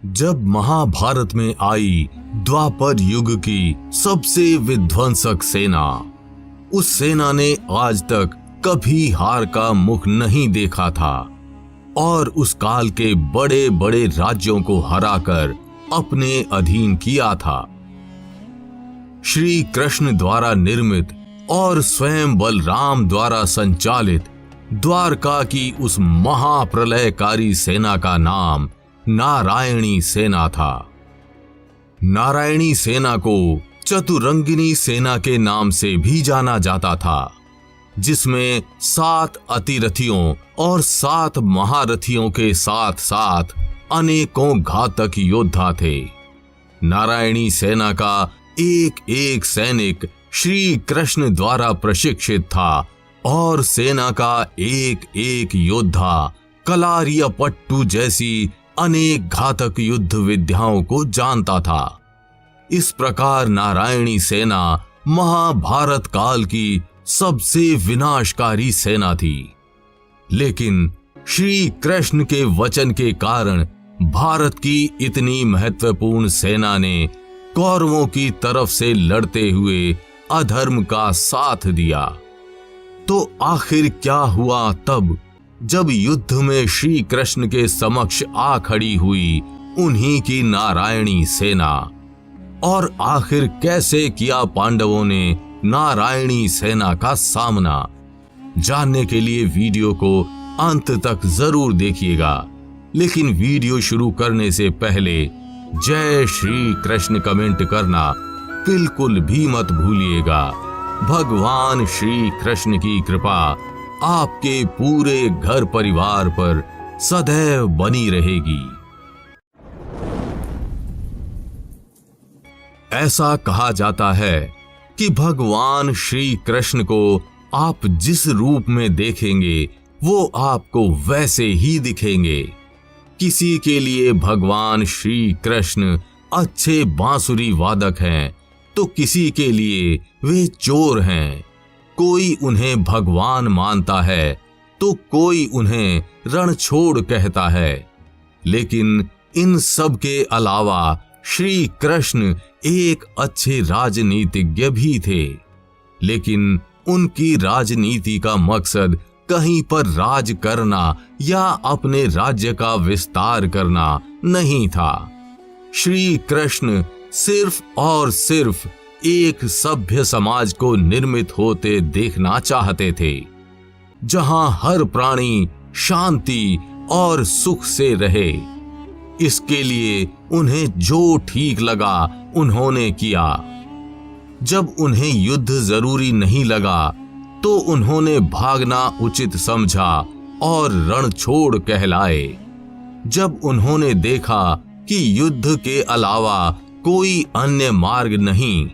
जब महाभारत में आई द्वापर युग की सबसे विध्वंसक सेना, उस सेना ने आज तक कभी हार का मुख नहीं देखा था और उस काल के बड़े बड़े राज्यों को हराकर अपने अधीन किया था। श्री कृष्ण द्वारा निर्मित और स्वयं बलराम द्वारा संचालित द्वारका की उस महाप्रलयकारी सेना का नाम नारायणी सेना था। नारायणी सेना को चतुरंगिनी सेना के नाम से भी जाना जाता था, जिसमें 7 अतिरथियों और 7 महारथियों के साथ साथ अनेकों घातक योद्धा थे। नारायणी सेना का एक एक सैनिक श्री कृष्ण द्वारा प्रशिक्षित था और सेना का एक एक योद्धा कलारियापट्टू जैसी अनेक घातक युद्ध विद्याओं को जानता था। इस प्रकार नारायणी सेना महाभारत काल की सबसे विनाशकारी सेना थी। लेकिन श्री कृष्ण के वचन के कारण भारत की इतनी महत्वपूर्ण सेना ने कौरवों की तरफ से लड़ते हुए अधर्म का साथ दिया। तो आखिर क्या हुआ तब जब युद्ध में श्री कृष्ण के समक्ष आ खड़ी हुई उन्हीं की नारायणी सेना? और आखिर कैसे किया पांडवों ने नारायणी सेना का सामना? जानने के लिए वीडियो को अंत तक जरूर देखिएगा। लेकिन वीडियो शुरू करने से पहले जय श्री कृष्ण कमेंट करना बिल्कुल भी मत भूलिएगा। भगवान श्री कृष्ण की कृपा आपके पूरे घर परिवार पर सदैव बनी रहेगी। ऐसा कहा जाता है कि भगवान श्री कृष्ण को आप जिस रूप में देखेंगे वो आपको वैसे ही दिखेंगे। किसी के लिए भगवान श्री कृष्ण अच्छे बांसुरी वादक हैं, तो किसी के लिए वे चोर हैं। कोई उन्हें भगवान मानता है तो कोई उन्हें रणछोड़ कहता है। लेकिन इन सब के अलावा श्री कृष्ण एक अच्छे राजनीतिज्ञ भी थे। लेकिन उनकी राजनीति का मकसद कहीं पर राज करना या अपने राज्य का विस्तार करना नहीं था। श्री कृष्ण सिर्फ और सिर्फ एक सभ्य समाज को निर्मित होते देखना चाहते थे, जहां हर प्राणी शांति और सुख से रहे। इसके लिए उन्हें जो ठीक लगा उन्होंने किया। जब उन्हें युद्ध जरूरी नहीं लगा तो उन्होंने भागना उचित समझा और रणछोड़ कहलाए। जब उन्होंने देखा कि युद्ध के अलावा कोई अन्य मार्ग नहीं,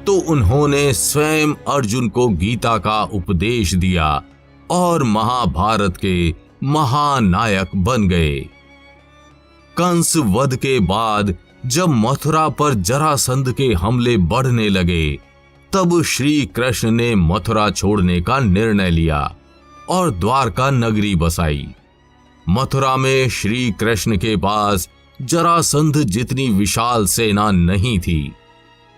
तो उन्होंने स्वयं अर्जुन को गीता का उपदेश दिया और महाभारत के महानायक बन गए। कंस वध के बाद जब मथुरा पर जरासंध के हमले बढ़ने लगे, तब श्री कृष्ण ने मथुरा छोड़ने का निर्णय लिया और द्वारका नगरी बसाई। मथुरा में श्री कृष्ण के पास जरासंध जितनी विशाल सेना नहीं थी,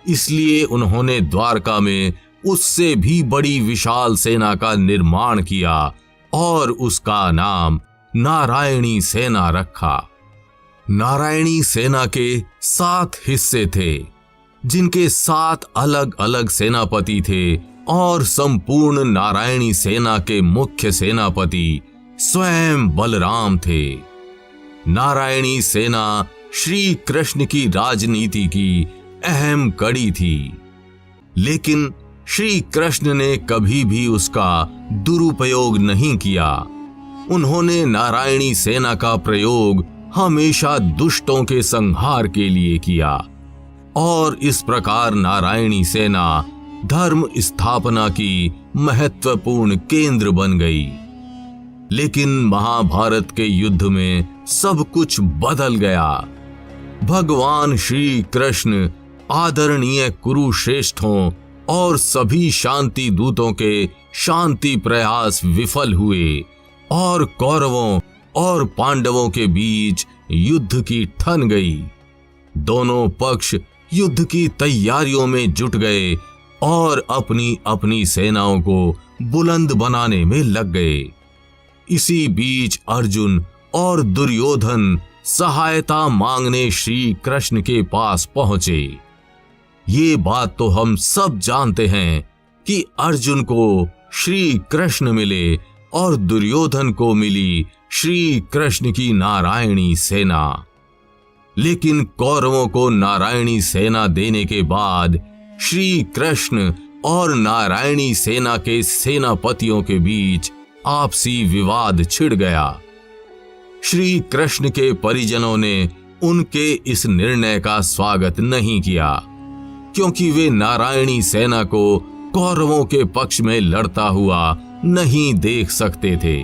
इसलिए उन्होंने द्वारका में उससे भी बड़ी विशाल सेना का निर्माण किया और उसका नाम नारायणी सेना रखा। नारायणी सेना के 7 हिस्से थे, जिनके 7 अलग अलग सेनापति थे और संपूर्ण नारायणी सेना के मुख्य सेनापति स्वयं बलराम थे। नारायणी सेना श्री कृष्ण की राजनीति की अहम कड़ी थी, लेकिन श्री कृष्ण ने कभी भी उसका दुरुपयोग नहीं किया। उन्होंने नारायणी सेना का प्रयोग हमेशा दुष्टों के संहार के लिए किया और इस प्रकार नारायणी सेना धर्म स्थापना की महत्वपूर्ण केंद्र बन गई। लेकिन महाभारत के युद्ध में सब कुछ बदल गया। भगवान श्री कृष्ण आदरणीय कुरुश्रेष्ठों और सभी शांति दूतों के शांति प्रयास विफल हुए और कौरवों और पांडवों के बीच युद्ध की ठन गई। दोनों पक्ष युद्ध की तैयारियों में जुट गए और अपनी अपनी सेनाओं को बुलंद बनाने में लग गए। इसी बीच अर्जुन और दुर्योधन सहायता मांगने श्री कृष्ण के पास पहुंचे। ये बात तो हम सब जानते हैं कि अर्जुन को श्री कृष्ण मिले और दुर्योधन को मिली श्री कृष्ण की नारायणी सेना। लेकिन कौरवों को नारायणी सेना देने के बाद श्री कृष्ण और नारायणी सेना के सेनापतियों के बीच आपसी विवाद छिड़ गया। श्री कृष्ण के परिजनों ने उनके इस निर्णय का स्वागत नहीं किया, क्योंकि वे नारायणी सेना को कौरवों के पक्ष में लड़ता हुआ नहीं देख सकते थे।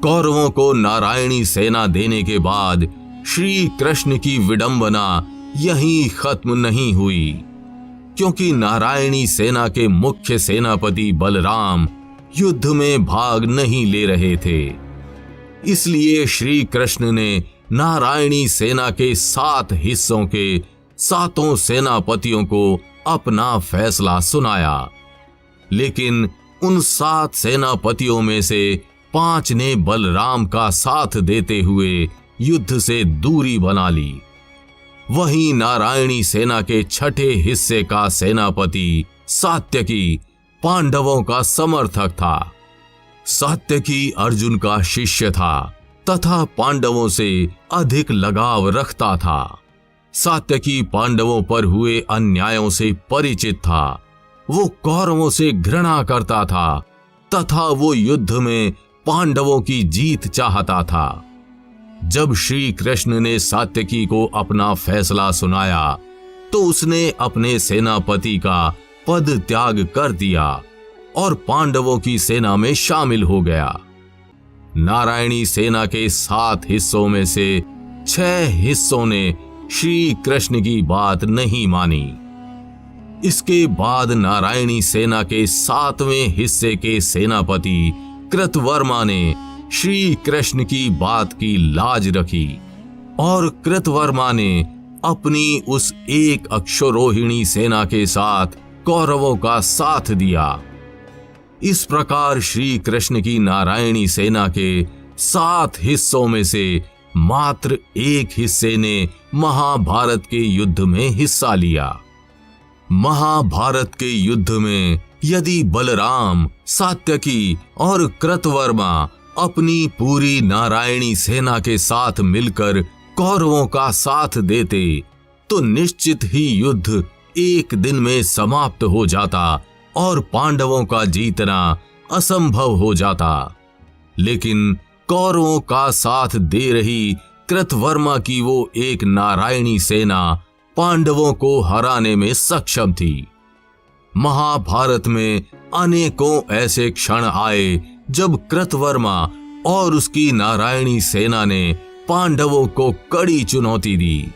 कौरवों को नारायणी सेना देने के बाद श्री कृष्ण की विडंबना यहीं खत्म नहीं हुई, क्योंकि नारायणी सेना के मुख्य सेनापति बलराम युद्ध में भाग नहीं ले रहे थे। इसलिए श्री कृष्ण ने नारायणी सेना के 7 हिस्सों के 7 सेनापतियों को अपना फैसला सुनाया। लेकिन उन 7 सेनापतियों में से 5 ने बलराम का साथ देते हुए युद्ध से दूरी बना ली। वहीं नारायणी सेना के 6ठे हिस्से का सेनापति सात्यकी पांडवों का समर्थक था। सात्यकी अर्जुन का शिष्य था तथा पांडवों से अधिक लगाव रखता था। सात्यकी पांडवों पर हुए अन्यायों से परिचित था। वो कौरवों से घृणा करता था तथा वो युद्ध में पांडवों की जीत चाहता था। जब श्री कृष्ण ने सात्यकी को अपना फैसला सुनाया तो उसने अपने सेनापति का पद त्याग कर दिया और पांडवों की सेना में शामिल हो गया। नारायणी सेना के 7 हिस्सों में से 6 हिस्सों ने श्री कृष्ण की बात नहीं मानी। इसके बाद नारायणी सेना के 7वें हिस्से के सेनापति कृतवर्मा ने श्री कृष्ण की बात की लाज रखी और कृतवर्मा ने अपनी उस एक अक्षौरोहिणी सेना के साथ कौरवों का साथ दिया। इस प्रकार श्री कृष्ण की नारायणी सेना के 7 हिस्सों में से मात्र 1 हिस्से ने महाभारत के युद्ध में हिस्सा लिया। महाभारत के युद्ध में यदि बलराम, सात्यकी और कृतवर्मा अपनी पूरी नारायणी सेना के साथ मिलकर कौरवों का साथ देते तो निश्चित ही युद्ध एक दिन में समाप्त हो जाता और पांडवों का जीतना असंभव हो जाता। लेकिन कौरवों का साथ दे रही कृतवर्मा की वो एक नारायणी सेना पांडवों को हराने में सक्षम थी। महाभारत में अनेकों ऐसे क्षण आए जब कृतवर्मा और उसकी नारायणी सेना ने पांडवों को कड़ी चुनौती दी।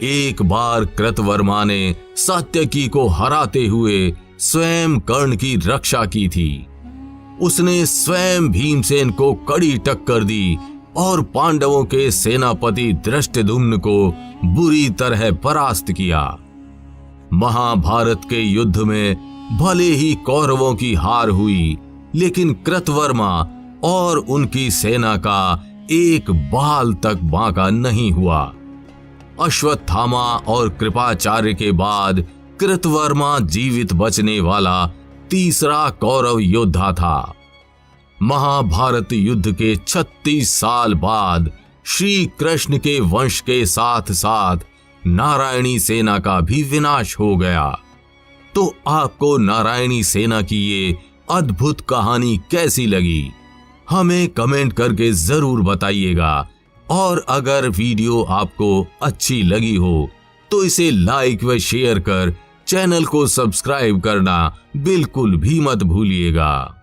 एक बार कृतवर्मा ने सात्यकी को हराते हुए स्वयं कर्ण की रक्षा की थी। उसने स्वयं भीमसेन को कड़ी टक्कर दी और पांडवों के सेनापति धृष्टद्युम्न को बुरी तरह परास्त किया। महाभारत के युद्ध में भले ही कौरवों की हार हुई, लेकिन कृतवर्मा और उनकी सेना का एक बाल तक बांका नहीं हुआ। अश्वत्थामा और कृपाचार्य के बाद कृतवर्मा जीवित बचने वाला तीसरा कौरव योद्धा था। महाभारत युद्ध के 36 साल बाद श्री कृष्ण के वंश के साथ साथ नारायणी सेना का भी विनाश हो गया। तो आपको नारायणी सेना की ये अद्भुत कहानी कैसी लगी, हमें कमेंट करके जरूर बताइएगा। और अगर वीडियो आपको अच्छी लगी हो तो इसे लाइक व शेयर कर चैनल को सब्सक्राइब करना बिल्कुल भी मत भूलिएगा।